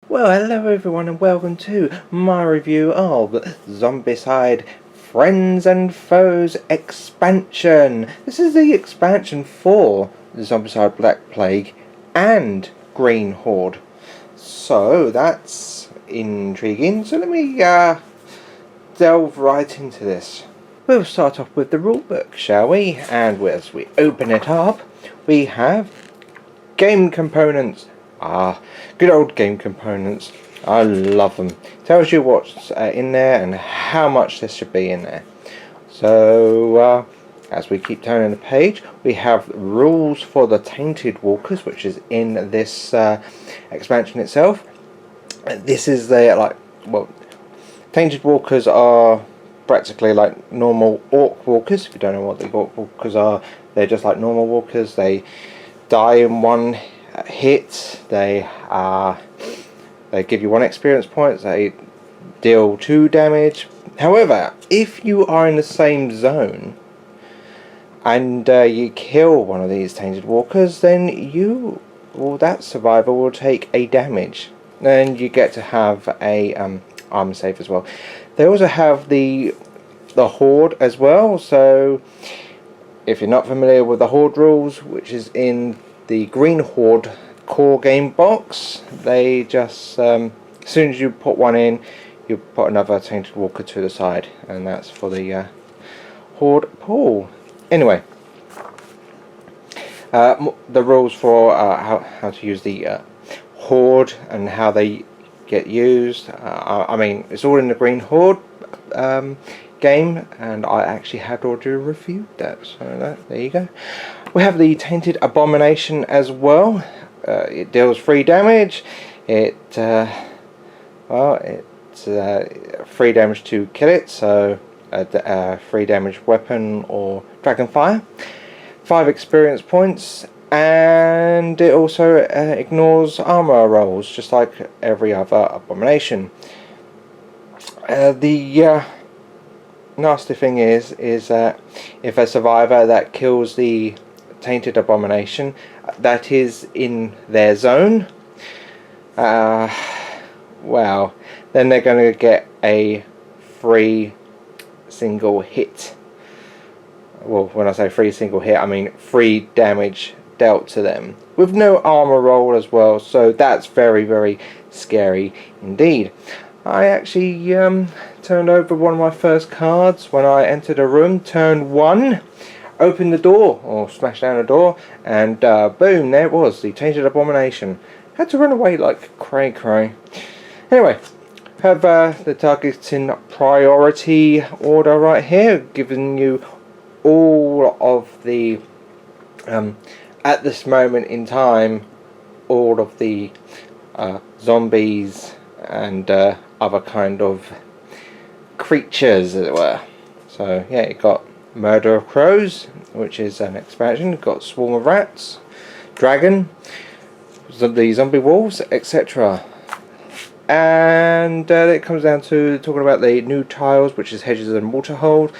Well, hello everyone and welcome to my review of Zombicide Friends and Foes expansion. This is the expansion for the Zombicide Black Plague and Green Horde. So that's intriguing. So let me delve right into this. We'll start off with the rulebook, shall we? And as we open it up, we have game components. Good old game components. I love them. Tells you what's in there and how much there should be in there. So as we keep turning the page, we have rules for the tainted walkers, which is in this expansion itself. This is the tainted walkers are practically like normal orc walkers. If you don't know what the orc walkers are, they're just like normal walkers. They die in one hit. They give you 1 experience point. They deal 2 damage. However, if you are in the same zone and you kill one of these tainted walkers, then that survivor will take a damage. Then you get to have a armor save as well. They also have the Horde as well. So if you're not familiar with the Horde rules, which is in the Green Horde core game box, they just as soon as you put one in, you put another tainted walker to the side, and that's for the Horde pool. Anyway, the rules for how to use the Horde and how they get used. I mean, it's all in the Green Horde game, and I actually had already reviewed that, so there you go. We have the Tainted Abomination as well. It deals 3 damage. It's 3 damage to kill it, so 3 damage weapon or dragonfire. 5 experience points, and it also ignores armor rolls, just like every other abomination. The nasty thing is that if a survivor that kills the tainted abomination that is in their zone, well, then they're going to get a free single hit. Well, when I say free single hit, I mean free damage dealt to them with no armor roll as well, so that's very, very scary indeed. I actually turned over one of my first cards when I entered a room. Turn 1, opened the door, or smashed down the door, and boom, there it was, the Tainted Abomination. Had to run away like cray. Anyway, have the targeting priority order right here, giving you all of the, at this moment in time, all of the zombies and other kind of creatures, as it were. So yeah, you got Murder of Crows, which is an expansion. You've got Swarm of Rats, Dragon, the Zombie Wolves, etc. And it comes down to talking about the new tiles, which is Hedges and Waterhold,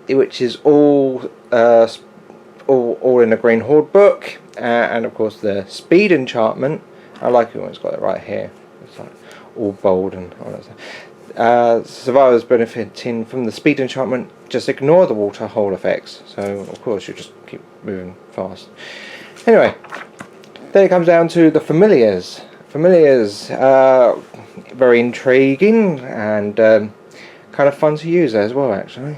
which is all in the Green Horde book, and of course the Speed enchantment. I like it when it's got it right here. It's like all bold and all that stuff. Survivors benefiting from the Speed enchantment just ignore the water hole effects, so of course you just keep moving fast. Anyway, then it comes down to the familiars. Familiars, very intriguing and kind of fun to use as well, actually.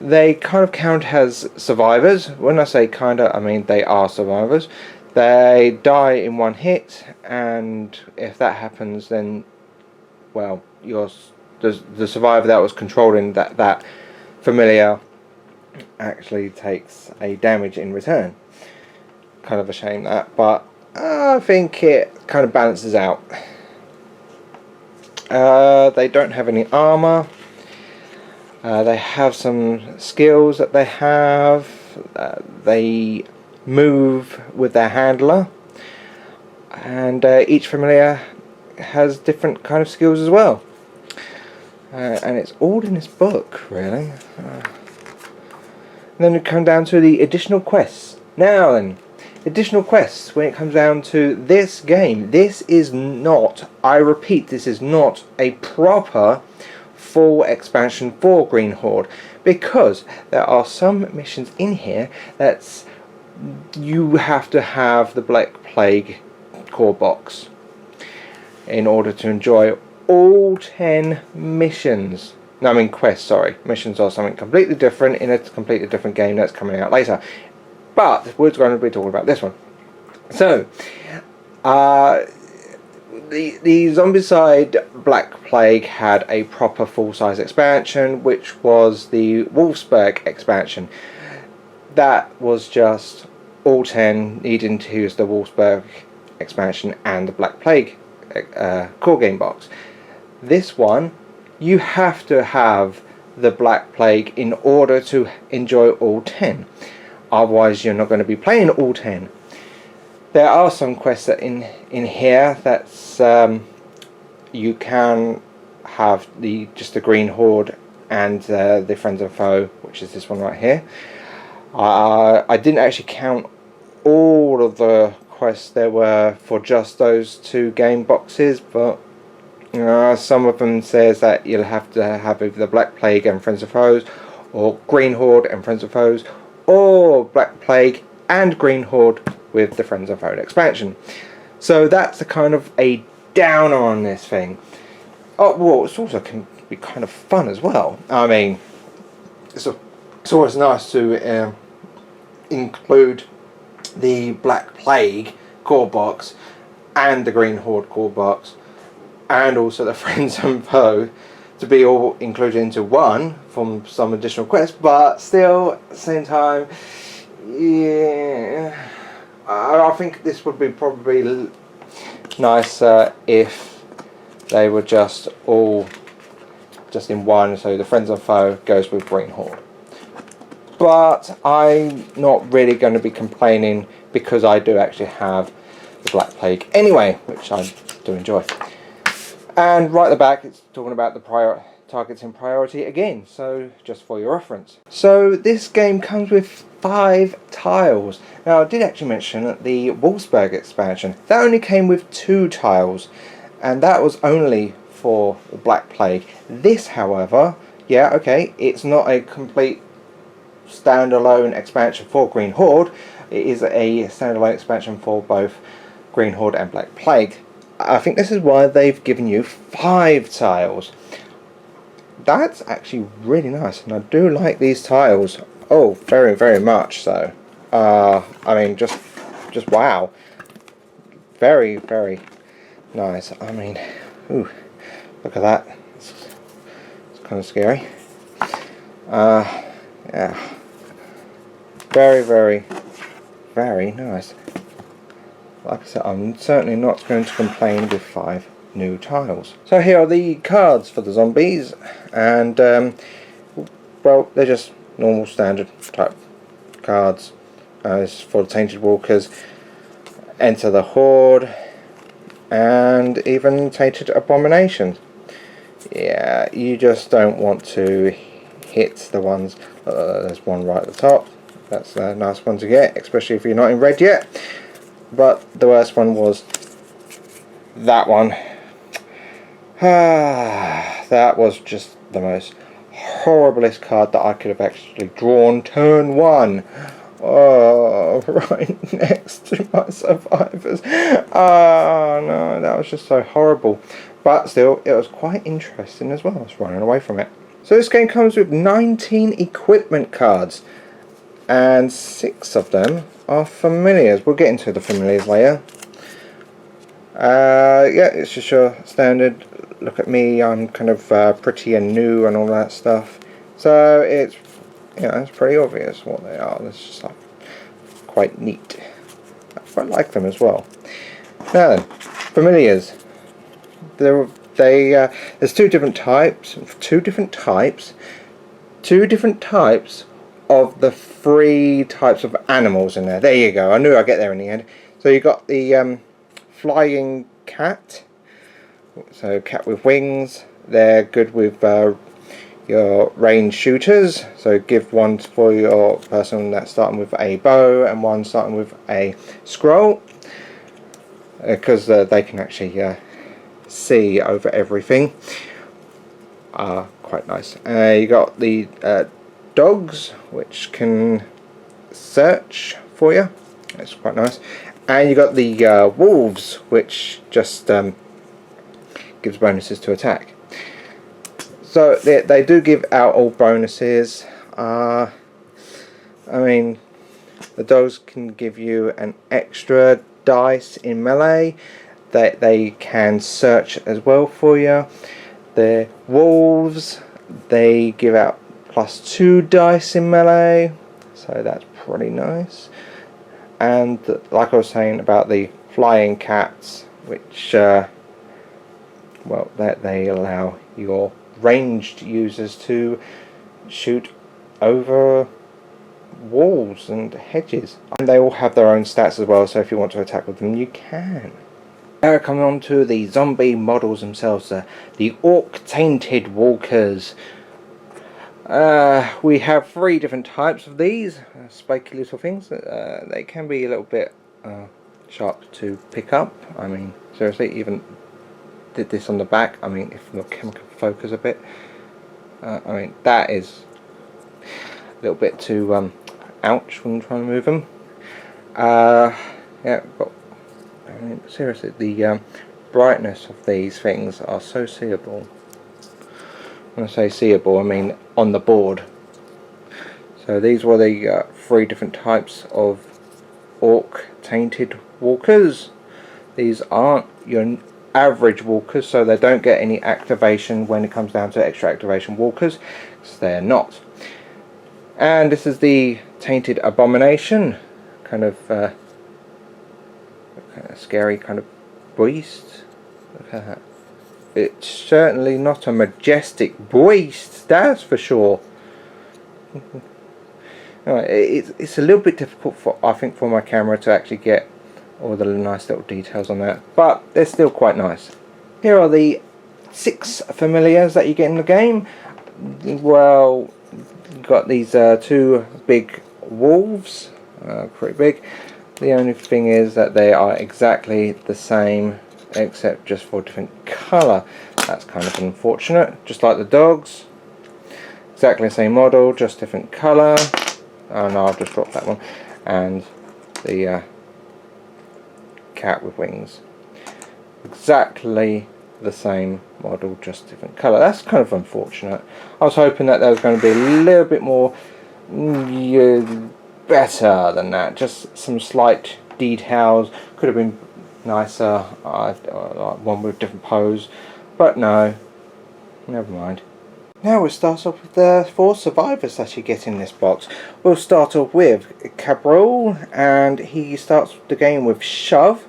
They kind of count as survivors. When I say kinda, I mean they are survivors. They die in 1 hit, and if that happens, then, well, the survivor that was controlling that familiar actually takes a damage in return. Kind of a shame that, but I think it kind of balances out. They don't have any armor. They have some skills that they have. They move with their handler, and each familiar has different kind of skills as well. And it's all in this book, really. And then we come down to the additional quests. Now then, additional quests when it comes down to this game. This is not, I repeat, this is not a proper full expansion for Green Horde, because there are some missions in here that's you have to have the Black Plague core box in order to enjoy all 10 missions. No, I mean quests, sorry. Missions are something completely different in a completely different game that's coming out later. But we're going to be talking about this one. So, the Zombicide Black Plague had a proper full-size expansion, which was the Wolfsburg expansion. That was just all 10 needing to use the Wolfsburg expansion and the Black Plague core game box. This one, you have to have the Black Plague in order to enjoy all 10. Otherwise, you're not going to be playing all 10. There are some quests that in here that's you can have just the Green Horde and the Friends and Foe, which is this one right here. I didn't actually count all of the quests there were for just those 2 game boxes, but some of them says that you'll have to have either the Black Plague and Friends and Foes, or Green Horde and Friends and Foes, or Black Plague and Green Horde with the Friends and Foe expansion. So that's a kind of a downer on this thing. Oh, well, it also can be kind of fun as well. I mean, it's always nice to include the Black Plague core box and the Green Horde core box, and also the Friends and Foe, to be all included into one from some additional quests. But still, at the same time, yeah, I think this would be probably nicer if they were just all just in one. So the Friends and Foe goes with Green Horde. But I'm not really going to be complaining, because I do actually have the Black Plague anyway, which I do enjoy. And right at the back, it's talking about the targets in priority again, so just for your reference. So this game comes with 5 tiles. Now, I did actually mention that the Wolfsburg expansion, that only came with 2 tiles, and that was only for the Black Plague. This, however, yeah, okay, it's not a complete standalone expansion for Green Horde. It is a standalone expansion for both Green Horde and Black Plague. I think this is why they've given you 5 tiles. That's actually really nice, and I do like these tiles. Oh, very, very much so. I mean, just wow. Very, very nice. I mean, ooh, look at that. It's kind of scary. Yeah. Very, very, very nice. Like I said, I'm certainly not going to complain with 5 new tiles. So here are the cards for the zombies, and well, they're just normal standard type cards. It's for the Tainted Walkers, Enter the Horde, and even Tainted Abominations. Yeah, you just don't want to hit the ones. There's one right at the top. That's a nice one to get, especially if you're not in red yet. But the worst one was that one. That was just the most horriblest card that I could have actually drawn turn 1. Oh, right next to my survivors. Oh no, that was just so horrible. But still, it was quite interesting as well. I was running away from it. So this game comes with 19 equipment cards, and 6 of them are familiars. We'll get into the familiars later. Yeah, it's just your standard. Look at me, I'm kind of pretty and new and all that stuff. So it's, you know, it's pretty obvious what they are. It's just like quite neat. I quite like them as well. Now then, familiars. There's 2 different types. 2 different types of the 3 types of animals in there. There you go. I knew I'd get there in the end. So you got the flying cat. So cat with wings. They're good with your range shooters, so give one for your person that's starting with a bow and one starting with a scroll, because they can actually see over everything. Quite nice. You got the dogs, which can search for you. That's quite nice. And you got the wolves, which just gives bonuses to attack. So they do give out all bonuses. I mean, the dogs can give you an extra dice in melee. They can search as well for you. The wolves, they give out +2 dice in melee, so that's pretty nice. And like I was saying about the flying cats, which well, they allow your ranged users to shoot over walls and hedges, and they all have their own stats as well, so if you want to attack with them you can. Now coming on to the zombie models themselves, the orc tainted walkers. We have 3 different types of these spiky little things. They can be a little bit sharp to pick up. I mean, seriously, even did this on the back. I mean, if the camera can focus a bit, I mean, that is a little bit too ouch when trying to move them. Yeah, but I mean, seriously, the brightness of these things are so seeable. When I say seeable, I mean on the board. So these were the 3 different types of orc tainted walkers. These aren't your average walkers, so they don't get any activation when it comes down to extra activation walkers, because they're not. And this is the tainted abomination, kind of scary kind of beast. Look at that. It's certainly not a majestic beast, that's for sure. It's a little bit difficult for, I think, for my camera to actually get all the nice little details on that, but they're still quite nice. Here are the 6 familiars that you get in the game. Well, you've got these 2 big wolves, pretty big. The only thing is that they are exactly the same, except just for a different colour. That's kind of unfortunate. Just like the dogs, exactly the same model, just different colour. Oh no, I've just dropped that one. And the cat with wings, exactly the same model, just different colour. That's kind of unfortunate. I was hoping that there was going to be a little bit more better than that. Just some slight details. Could have been nicer, one with a different pose, but no, never mind. Now we'll start off with the 4 survivors that you get in this box. We'll start off with Cabral, and he starts the game with Shove,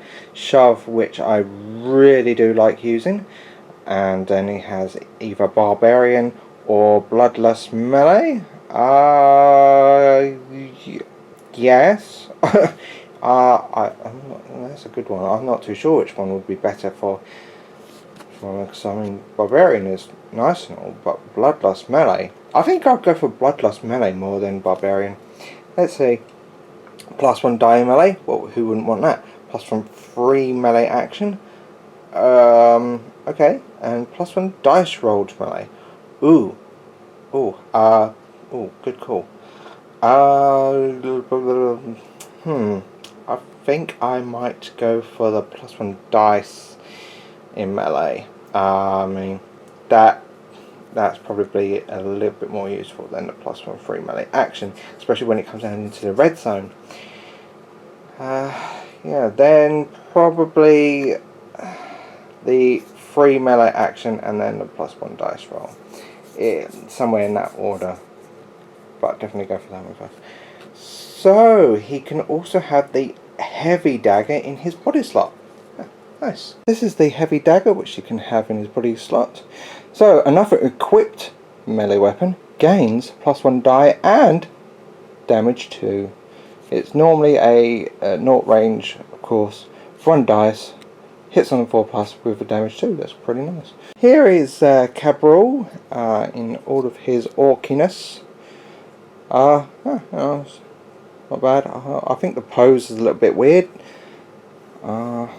which I really do like using, and then he has either Barbarian or Bloodlust Melee. Yes. That's a good one. I'm not too sure which one would be better for because I mean, Barbarian is nice and all, but Bloodlust Melee, I think I'd go for Bloodlust Melee more than Barbarian. Let's see. +1 die melee. Well, who wouldn't want that? +1 free melee action. Okay, and +1 dice rolled melee. Ooh, good call. I think I might go for the +1 dice in melee. I mean, that's probably a little bit more useful than the +1 free melee action, especially when it comes down into the red zone. Yeah, then probably the free melee action and then the +1 dice roll. Somewhere in that order, but definitely go for that one first. So he can also have the heavy dagger in his body slot. Nice. This is the heavy dagger which he can have in his body slot. So another equipped melee weapon gains +1 die and damage 2. It's normally a naught range, of course, 1 dice, hits on the 4+ with the damage too. That's pretty nice. Here is Cabral in all of his orkiness. It's not bad. I think the pose is a little bit weird. Don't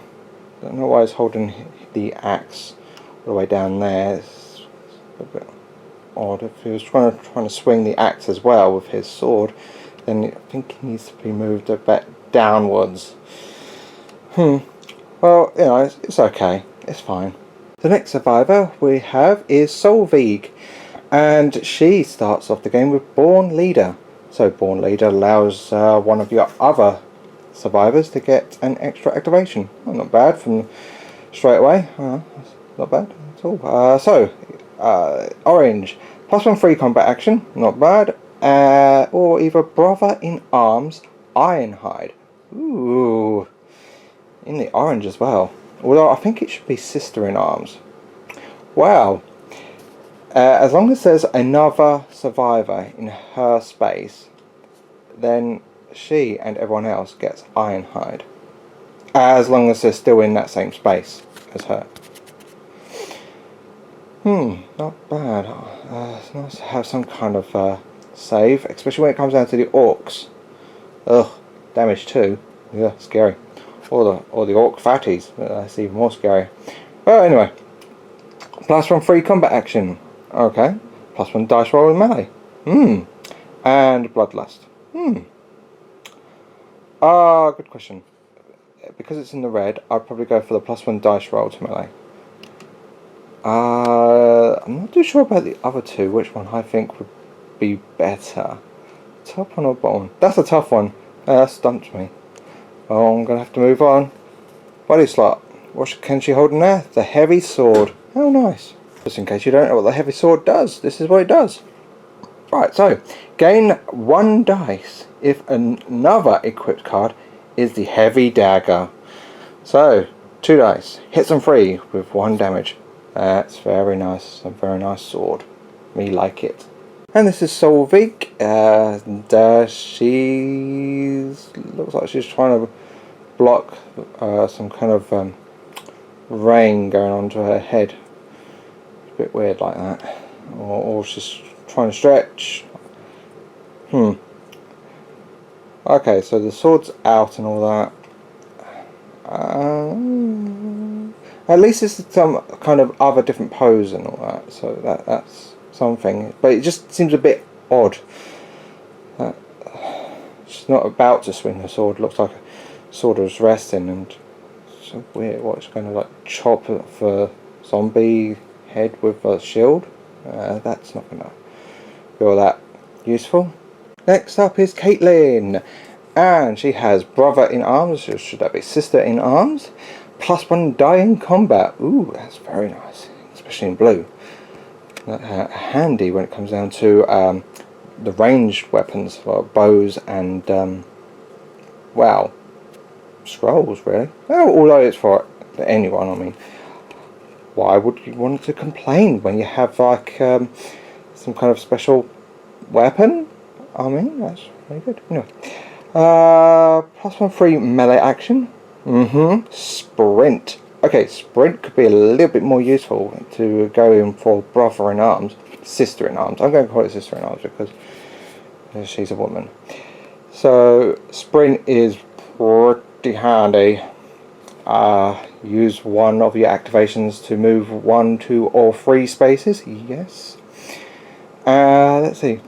know why he's holding the axe all the way down there. It's a bit odd. If he was trying to swing the axe as well with his sword, then I think he needs to be moved a bit downwards. Well, you know, it's okay. It's fine. The next survivor we have is Solveig, and she starts off the game with Born Leader. So Born Leader allows one of your other survivors to get an extra activation. Well, not bad from straight away. Not bad at all. Orange, +1 free combat action. Not bad. Or either Brother in Arms, Ironhide. Ooh, in the orange as well. Although I think it should be Sister in Arms. Wow. As long as there's another survivor in her space, then she and everyone else gets Ironhide. As long as they're still in that same space as her. Not bad. It's nice to have some kind of save, especially when it comes down to the orcs. Ugh, damage too. Yeah, scary. Or the orc fatties. That's even more scary. Well, anyway. +1 free combat action. Okay. +1 dice roll in melee. And Bloodlust. Good question. Because it's in the red, I'd probably go for the +1 dice roll to melee. I'm not too sure about the other two, which one I think would be better. Top one or bottom? That's a tough one. That stumped me. Oh, I'm going to have to move on. Body slot. What can she hold in there? The heavy sword. How nice. Just in case you don't know what the heavy sword does, this is what it does. Right, so, gain 1 dice if another equipped card is the heavy dagger. So, 2 dice. Hits them free with 1 damage. That's very nice. A very nice sword. Me like it. And this is Solveig, and she looks like she's trying to block some kind of rain going onto her head. It's a bit weird like that. Or she's trying to stretch. Okay, so the sword's out and all that. At least it's some kind of other different pose and all that. So that's something, but it just seems a bit odd. She's not about to swing her sword. Looks like a sword was resting, and it's so weird. What, it's going to like chop the zombie head with a shield? That's not going to be all that useful. Next up is Caitlin, and she has Brother in Arms. Should that be Sister in Arms? +1 die in combat. Ooh, that's very nice, especially in blue. Handy when it comes down to the ranged weapons, like bows and well, scrolls really. Well, although it's for anyone, I mean, why would you want to complain when you have like some kind of special weapon? I mean, that's very good. Anyway, +1 free melee action. Sprint. Okay, sprint could be a little bit more useful to go in for Brother in Arms, Sister in Arms. I'm going to call it Sister in Arms because she's a woman. So sprint is pretty handy. Use one of your activations to move 1, 2, or 3 spaces. Yes. Let's see.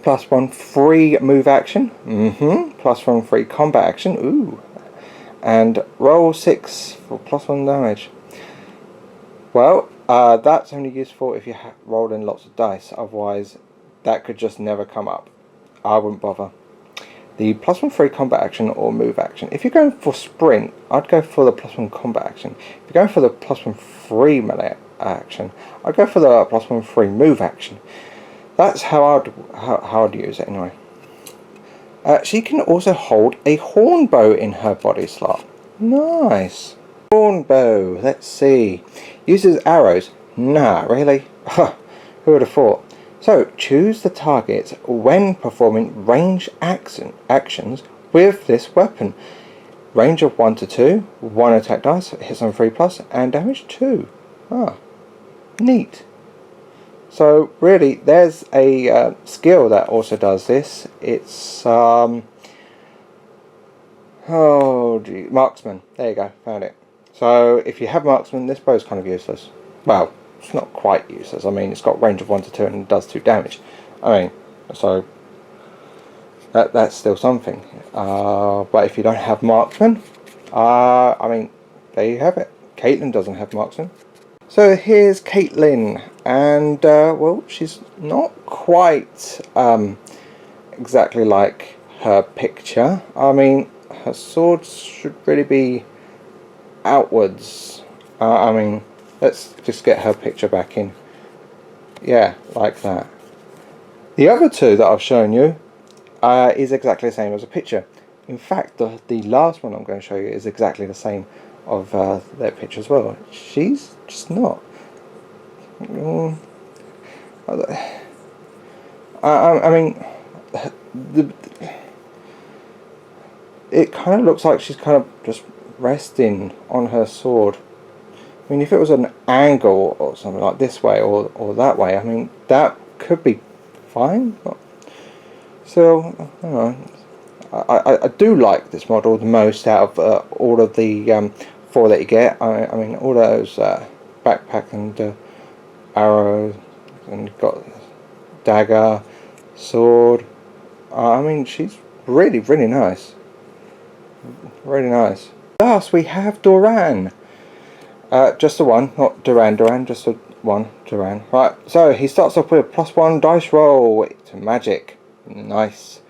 +1 free move action. +1 free combat action. Ooh. And roll 6 for +1 damage. Well, that's only useful if you're rolling lots of dice. Otherwise, that could just never come up. I wouldn't bother. The +1 free combat action or move action. If you're going for sprint, I'd go for the +1 combat action. If you're going for the +1 free melee action, I'd go for the +1 free move action. That's how I'd use it anyway. She can also hold a horn bow in her body slot. Nice. Horn bow. Let's see. Uses arrows. Nah, really? Who would have thought? So, choose the target when performing range actions with this weapon. range of 1 to 2, 1 attack dice, hits on 3+, and damage 2. Ah, neat. So really, there's a skill that also does this. It's marksman. There you go, found it. So if you have marksman, this bow is kind of useless. Well, it's not quite useless. I mean, it's got range of 1 to 2 and it does 2 damage. I mean, so that's still something. But if you don't have marksman, I mean, there you have it. Caitlin doesn't have marksman. So here's Caitlin, and well, she's not quite exactly like her picture. I mean, her sword should really be outwards. I mean, let's just get her picture back in. Yeah, like that. The other two that I've shown you is exactly the same as a picture. In fact, the last one I'm going to show you is exactly the same of their picture as well. She's just not. I mean, it kind of looks like she's kind of just resting on her sword. I mean, if it was an angle or something like this way or that way, I mean, that could be fine. But still, I don't know. I do like this model the most out of all of the 4 that you get. I mean, all those backpack and arrows, and you've got dagger, sword. I mean, she's really, really nice. Really nice. Last we have Duran. Just the one, not Duran, just the one, Duran. Right, so he starts off with a +1 dice roll to magic. Nice.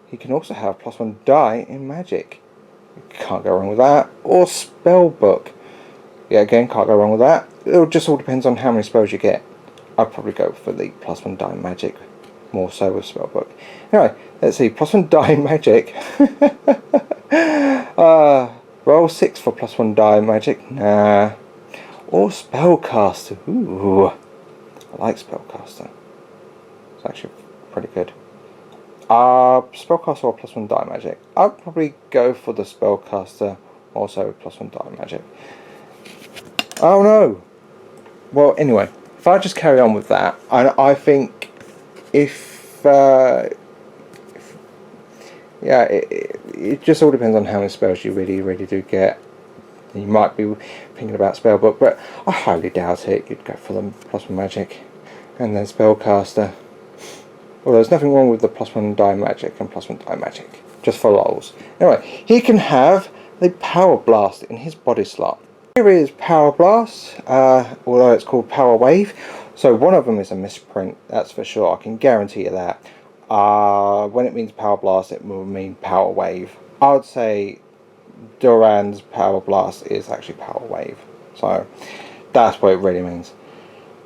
He can also have +1 die in magic. Can't go wrong with that. Or spell book. Yeah, again, can't go wrong with that. It just all depends on how many spells you get. I'd probably go for the +1 die in magic, more so with spell book. Anyway, let's see. +1 die in magic. Roll 6 for +1 die in magic. Nah. Or spellcaster. Ooh, I like spellcaster. It's actually pretty good. Spellcaster or +1 die magic. I'd probably go for the spellcaster, also +1 die magic. Oh no! Well, anyway, if I just carry on with that, I think yeah, it just all depends on how many spells you really do get. You might be thinking about spellbook, but I highly doubt it. You'd go for the +1 magic and then spellcaster. Well, there's nothing wrong with the +1 die magic and +1 die magic, just for lols. Anyway, he can have the power blast in his body slot. Here is power blast, although it's called power wave. So one of them is a misprint, that's for sure. I can guarantee you that. When it means power blast, it will mean power wave. I would say Duran's power blast is actually power wave. So that's what it really means.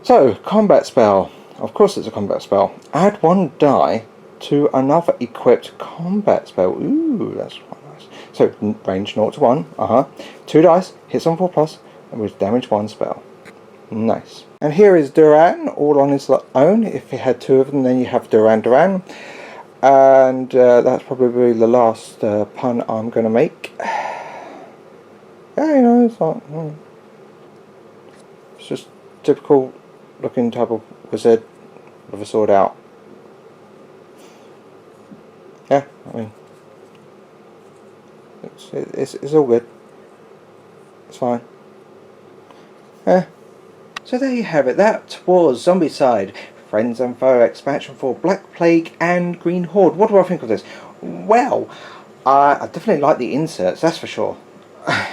So combat spell. Of course it's a combat spell. Add 1 die to another equipped combat spell. Ooh, that's quite nice. So range 0 to 1. 2 dice, hits on 4+, and with damage 1 spell. Nice. And here is Duran, all on his own. If you had 2 of them, then you have Duran. And that's probably the last pun I'm going to make. Yeah, you know, it's like, it's just typical looking type of wizard with a sword out. Yeah, I mean, it's all good. It's fine. Yeah. So there you have it. That was Zombicide, Friends and Foe expansion for Black Plague and Green Horde. What do I think of this? Well, I definitely like the inserts, that's for sure.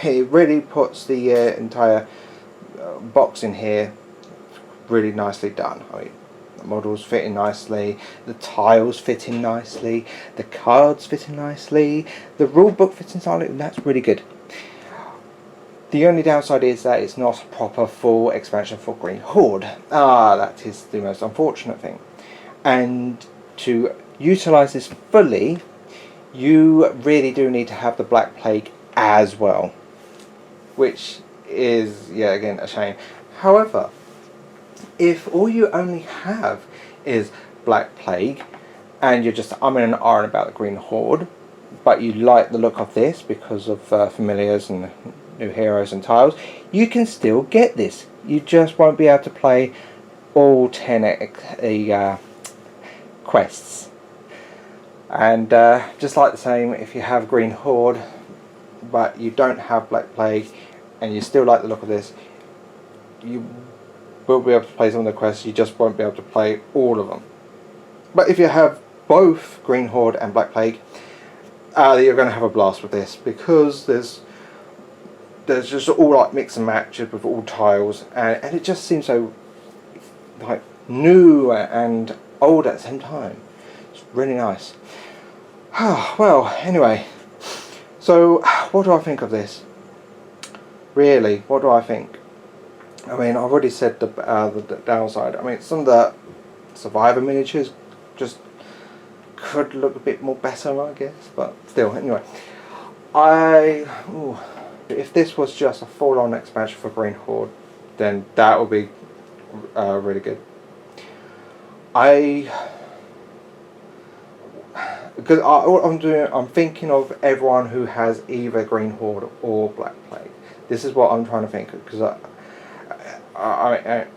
It really puts the entire box in here really nicely done. I mean, the models fit in nicely, the tiles fit in nicely, the cards fit in nicely, the rulebook fits inside it, and that's really good. The only downside is that it's not a proper full expansion for Green Horde. That is the most unfortunate thing. And to utilise this fully, you really do need to have the Black Plague as well, which is, yeah, again, a shame. However, if all you only have is Black Plague and you're just umming and ahhing about the Green Horde, but you like the look of this because of familiars and new heroes and tiles, you can still get this. You just won't be able to play all 10 quests. And just like the same, if you have Green Horde but you don't have Black Plague and you still like the look of this, you will be able to play some of the quests, you just won't be able to play all of them. But if you have both Green Horde and Black Plague, you're going to have a blast with this, because there's just all like mix and match with all tiles, and it just seems so like new and old at the same time. It's really nice. Well, anyway, so what do I think of this? Really, what do I think? I mean, I've already said the downside. I mean, some of the Survivor miniatures just could look a bit more better, I guess, but still, anyway. If this was just a full-on expansion for Green Horde, then that would be really good. Because I'm thinking of everyone who has either Green Horde or Black Plague. This is what I'm trying to think of, because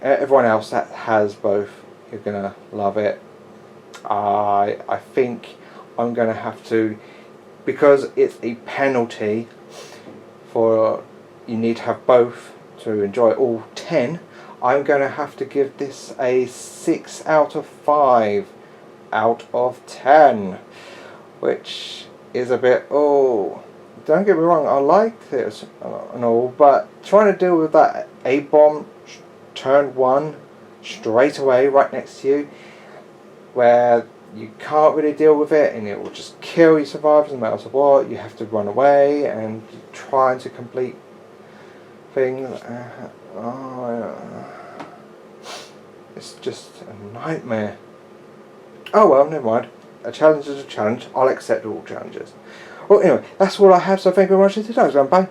everyone else that has both, you're gonna love it. I think I'm gonna have to, because it's a penalty for you need to have both to enjoy all 10. I'm gonna have to give this a 6 out of 5 out of 10, which is a bit, don't get me wrong, I like this and all, but trying to deal with that A-bomb turn 1 straight away right next to you, where you can't really deal with it and it will just kill your survivors no matter what, you have to run away and trying to complete things. It's just a nightmare. Oh well, never mind. A challenge is a challenge. I'll accept all challenges. Well, anyway, that's all I have, so thank you very much for today. Bye.